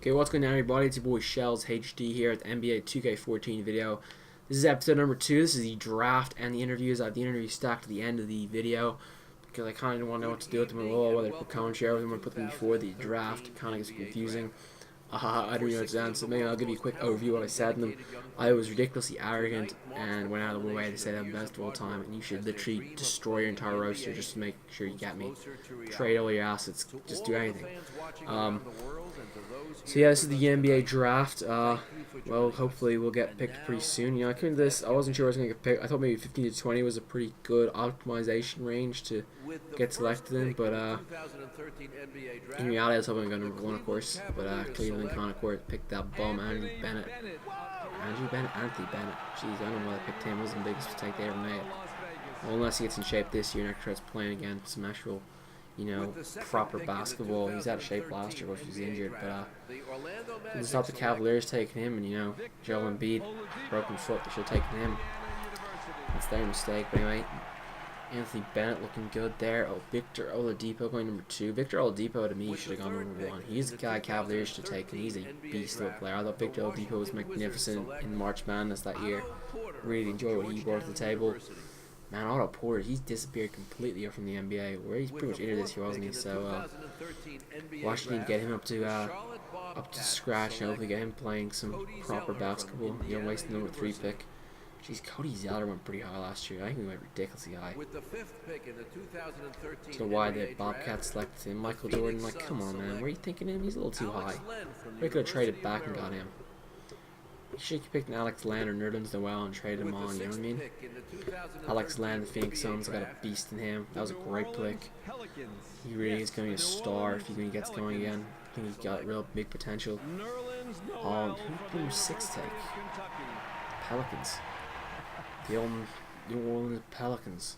Okay, what's going on, everybody? It's your boy Shells HD here at the NBA 2K14 video. This is episode number 2. This is the draft and the interviews. I have the interview stacked at the end of the video because I kind of didn't want to know what to do with them. Whether to put commentary over them or put them before the draft. It kind of gets confusing. I don't know what to do, so maybe I'll give you a quick overview of what I said in them. I was ridiculously arrogant and went out of my way to say that I'm best of all time, and you should literally destroy your entire roster just to make sure you get me. Trade all your assets, just do anything. So yeah, this is the NBA draft. Well, hopefully we'll get picked pretty soon. You know, I wasn't sure I was going to get picked. I thought maybe 15 to 20 was a pretty good optimization range to get selected in, but in reality I was hoping I got number 1, of course. But Cleveland kind of picked that bum, Anthony Bennett. Anthony Bennett. Jeez, I don't know why they picked him. It was the biggest mistake they ever made. Well, unless he gets in shape this year and actually starts playing again, some actual, you know, proper basketball. He's out of shape last year, which was injured, but it's not the Cavaliers taking him, and you know, Joel Embiid, broken foot, they should have taken him. That's their mistake, but anyway, Anthony Bennett looking good there. Oh, Victor Oladipo going number 2. Victor Oladipo to me should have gone number 1. He's the guy Cavaliers should take, and he's a beast of a player. I thought Victor Oladipo was magnificent in March Madness that year. Really enjoyed what he brought to the table. Man, Otto Porter, he's disappeared completely from the NBA. Where he's pretty much injured this year, wasn't he? So Washington need to get him up to scratch and hopefully get him playing some proper basketball. You don't waste the number 3 pick. Jeez, Cody Zeller went pretty high last year. I think he went ridiculously high. So why the Bobcats selected him? Michael Jordan, like, come on, man. Where are you thinking him? He's a little too high. We could have traded back and got him. You should have picked an Alex Len or Nerlens Noel and traded him on, you know what I mean? Alex Len, the Phoenix Suns, got a beast in him. That was a great pick. He really is going to be a star if he gets going again. I think he's got real big potential. Who did number 6 take? Pelicans. The old New Orleans Pelicans.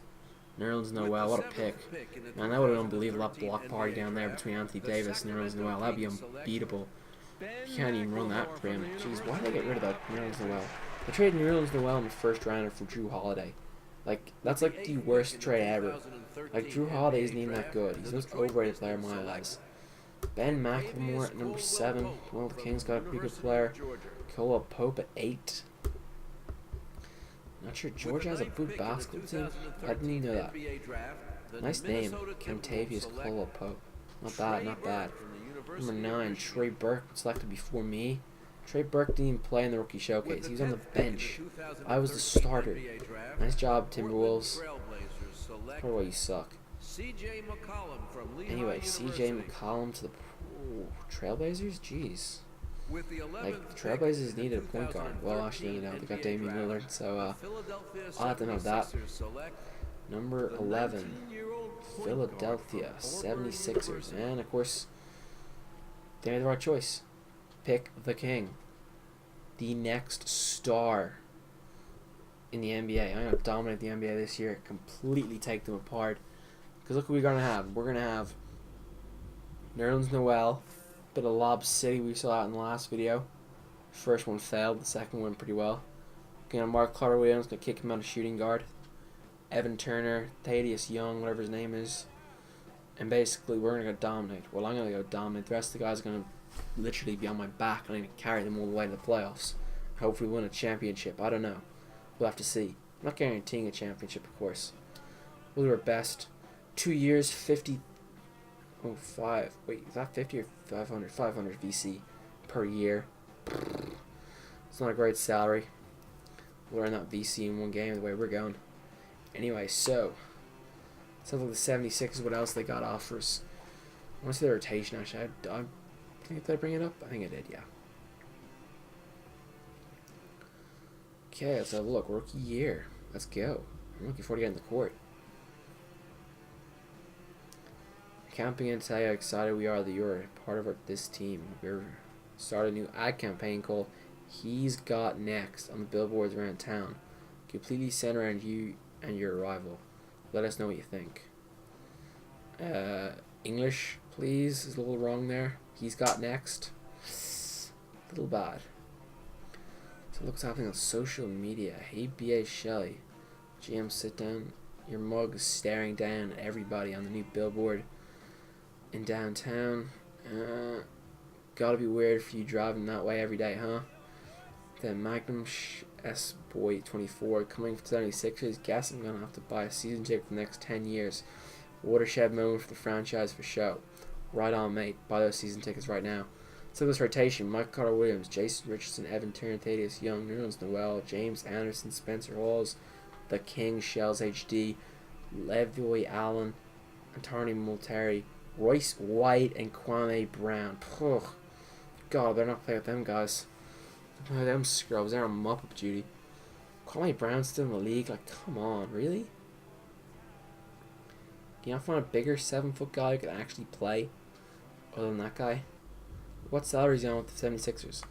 Nerlens Noel, what a pick. Man, that would have been unbelievable. That block party down there between Anthony Davis and Nerlens Noel. That would be unbeatable. You can't even run that for him. Jeez, why did they get rid of that Nerlens Noel? They traded Nerlens Noel in the first rounder for Drew Holiday. Like, that's like the worst trade ever. Like, Drew Holiday isn't even that good. He's the most overrated player in my eyes. Ben McLemore at number 7. Well, the Kings got a pretty good player. Caldwell Pope at 8. Not sure Georgia has a good basketball team. I didn't even know that. Nice name, Kentavious Caldwell Pope. Not bad, not bad. Number 9, Trey Burke, selected before me. Trey Burke didn't even play in the rookie showcase. He was on the bench. I was the starter. Nice job, Timberwolves. Or what, you suck. Anyway, CJ McCollum to the Trailblazers? Jeez. Like, the Trailblazers needed a point guard. Well, actually, you know, they got Damian Lillard, so I'll have to know that. Number 11, Philadelphia 76ers. And, of course, they made the right choice. Pick the king. The next star in the NBA. I'm going to dominate the NBA this year. Completely take them apart. Because look what we're going to have. We're going to have Nerlens Noel. Bit of Lob City we saw out in the last video. First one failed. The second one pretty well. Gonna Mark Carter Williams. Going to kick him out of shooting guard. Evan Turner. Thaddeus Young. Whatever his name is. And basically, we're going to go dominate. Well, I'm going to go dominate. The rest of the guys are going to literally be on my back. And I'm going to carry them all the way to the playoffs. Hopefully win a championship. I don't know. We'll have to see. I'm not guaranteeing a championship, of course. We'll do our best. 2 years, 50. Oh, 5. Wait, is that 50 or 500? 500 VC per year. It's not a great salary. We'll earn that VC in one game the way we're going. Anyway, so sounds like the 76ers. What else they got offers? I want to see the rotation. Actually, I think did I bring it up? I think I did. Yeah. Okay, let's have a look. Rookie year. Let's go. I'm looking forward to getting the court. Camping and tell you how excited we are that you're part of this team. We're starting a new ad campaign called He's Got Next on the billboards around town. Completely centered around you and your arrival. Let us know what you think. English, please, is a little wrong there. He's Got Next. A little bad. So look what's happening on social media. Hey, B.A. Shelley. GM, sit down. Your mug is staring down at everybody on the new billboard in downtown. Gotta be weird for you driving that way every day, huh? Then Magnum S Boy 24 coming for 76ers. Guess I'm gonna have to buy a season ticket for the next 10 years. Watershed moment for the franchise for show. Right on, mate. Buy those season tickets right now. So this rotation: Mike Carter Williams, Jason Richardson, Evan Turner, Thaddeus Young, Nerlens Noel, James Anderson, Spencer Hawes, The King, Shells HD, Levi Allen, Anthony Multeri, Royce White, and Kwame Brown. Ugh. God, they're not playing with them guys. Them scrubs, they're on mop-up duty. Kwame Brown's still in the league? Like, come on, really? Can you not find a bigger 7-foot guy who can actually play other than that guy? What salary is he on with the 76ers?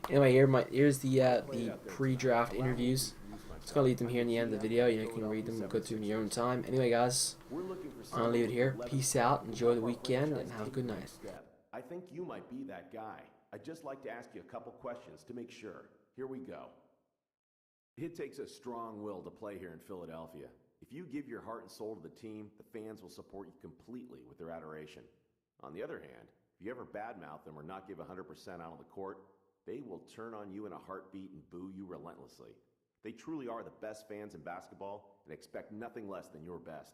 Anyway, here's the pre-draft interviews. Just gonna leave them here in the end of the video. You can read them and go through them in your own time. Anyway, guys, I'm gonna leave it here. Peace out. Enjoy the weekend and have a good night. I think you might be that guy. I'd just like to ask you a couple questions to make sure. Here we go. It takes a strong will to play here in Philadelphia. If you give your heart and soul to the team, the fans will support you completely with their adoration. On the other hand, if you ever badmouth them or not give 100% out on the court, they will turn on you in a heartbeat and boo you relentlessly. They truly are the best fans in basketball and expect nothing less than your best.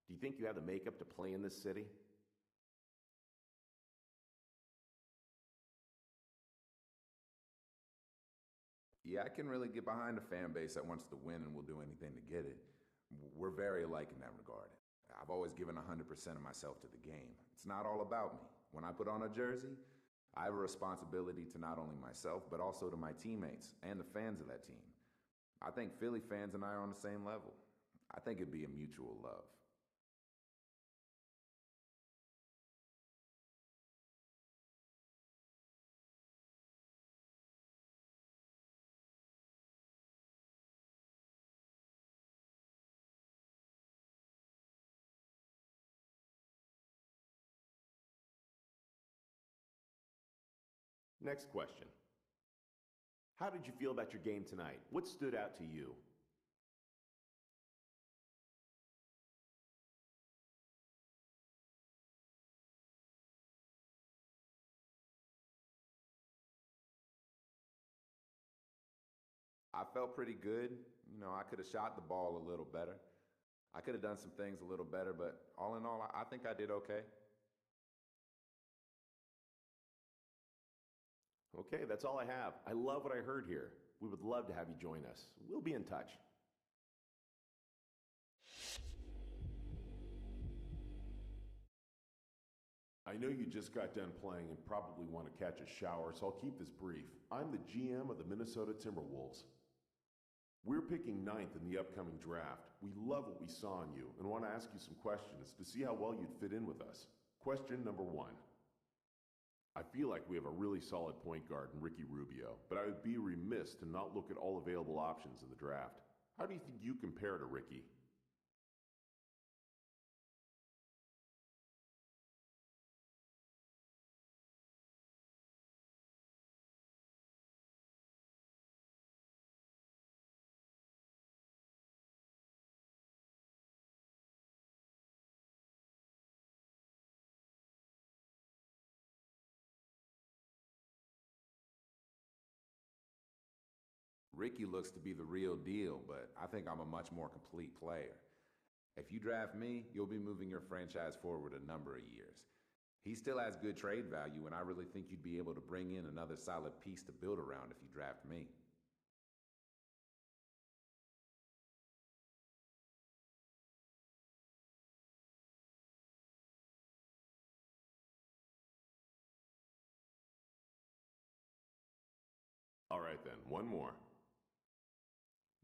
Do you think you have the makeup to play in this city? Yeah, I can really get behind a fan base that wants to win and will do anything to get it. We're very alike in that regard. I've always given 100% of myself to the game. It's not all about me. When I put on a jersey, I have a responsibility to not only myself, but also to my teammates and the fans of that team. I think Philly fans and I are on the same level. I think it'd be a mutual love. Next question. How did you feel about your game tonight? What stood out to you? I felt pretty good. I could have shot the ball a little better. I could have done some things a little better, but all in all, I think I did okay. Okay, that's all I have. I love what I heard here. We would love to have you join us. We'll be in touch. I know you just got done playing and probably want to catch a shower, so I'll keep this brief. I'm the GM of the Minnesota Timberwolves. We're picking ninth in the upcoming draft. We love what we saw in you and want to ask you some questions to see how well you'd fit in with us. Question number one. I feel like we have a really solid point guard in Ricky Rubio, but I would be remiss to not look at all available options in the draft. How do you think you compare to Ricky? Ricky looks to be the real deal, but I think I'm a much more complete player. If you draft me, you'll be moving your franchise forward a number of years. He still has good trade value, and I really think you'd be able to bring in another solid piece to build around if you draft me. All right then, one more.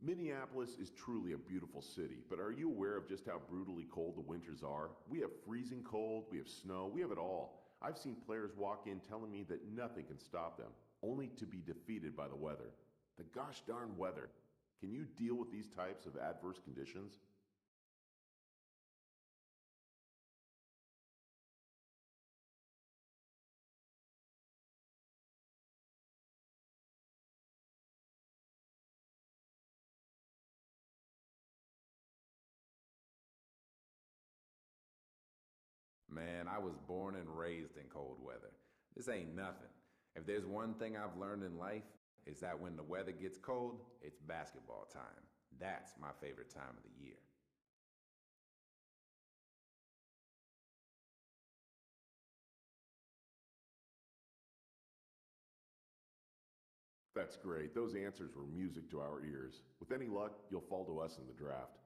Minneapolis is truly a beautiful city, but are you aware of just how brutally cold the winters are? We have freezing cold, we have snow, we have it all. I've seen players walk in telling me that nothing can stop them, only to be defeated by the weather. The gosh darn weather. Can you deal with these types of adverse conditions? Man, I was born and raised in cold weather. This ain't nothing. If there's one thing I've learned in life, it's that when the weather gets cold, it's basketball time. That's my favorite time of the year. That's great. Those answers were music to our ears. With any luck, you'll fall to us in the draft.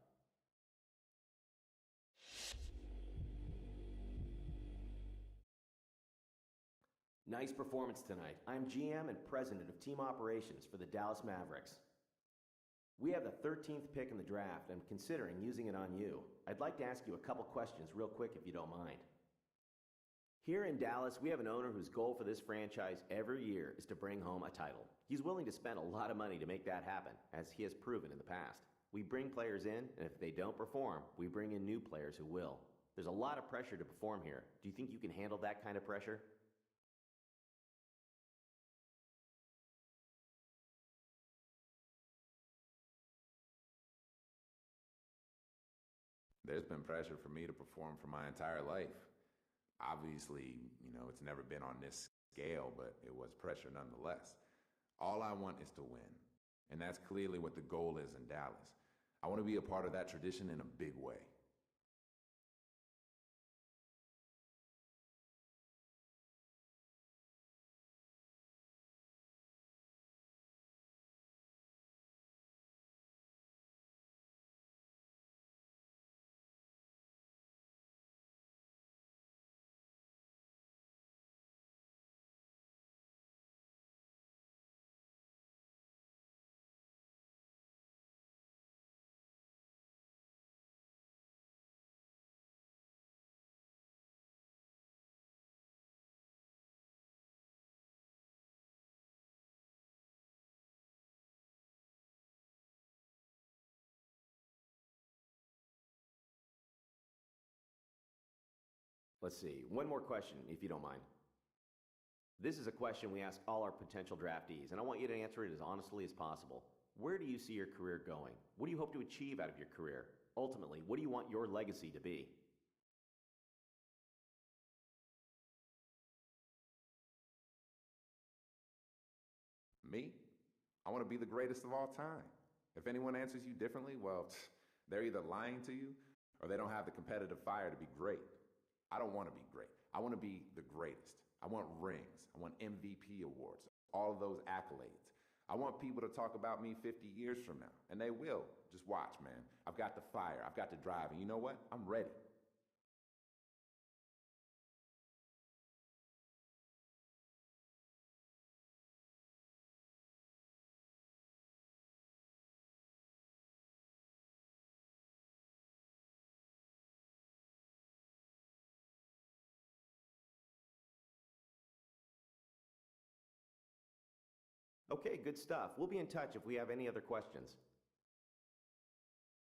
Nice performance tonight. I'm GM and President of Team Operations for the Dallas Mavericks. We have the 13th pick in the draft and I'm considering using it on you. I'd like to ask you a couple questions real quick if you don't mind. Here in Dallas, we have an owner whose goal for this franchise every year is to bring home a title. He's willing to spend a lot of money to make that happen, as he has proven in the past. We bring players in, and if they don't perform, we bring in new players who will. There's a lot of pressure to perform here. Do you think you can handle that kind of pressure? There's been pressure for me to perform for my entire life. Obviously, it's never been on this scale, but it was pressure nonetheless. All I want is to win. And that's clearly what the goal is in Dallas. I want to be a part of that tradition in a big way. Let's see. One more question, if you don't mind. This is a question we ask all our potential draftees, and I want you to answer it as honestly as possible. Where do you see your career going? What do you hope to achieve out of your career? Ultimately, what do you want your legacy to be? Me? I want to be the greatest of all time. If anyone answers you differently, well, they're either lying to you or they don't have the competitive fire to be great. I don't want to be great. I want to be the greatest. I want rings. I want MVP awards, all of those accolades. I want people to talk about me 50 years from now, and they will. Just watch, man. I've got the fire. I've got the drive, and you know what? I'm ready. Okay, good stuff. We'll be in touch if we have any other questions.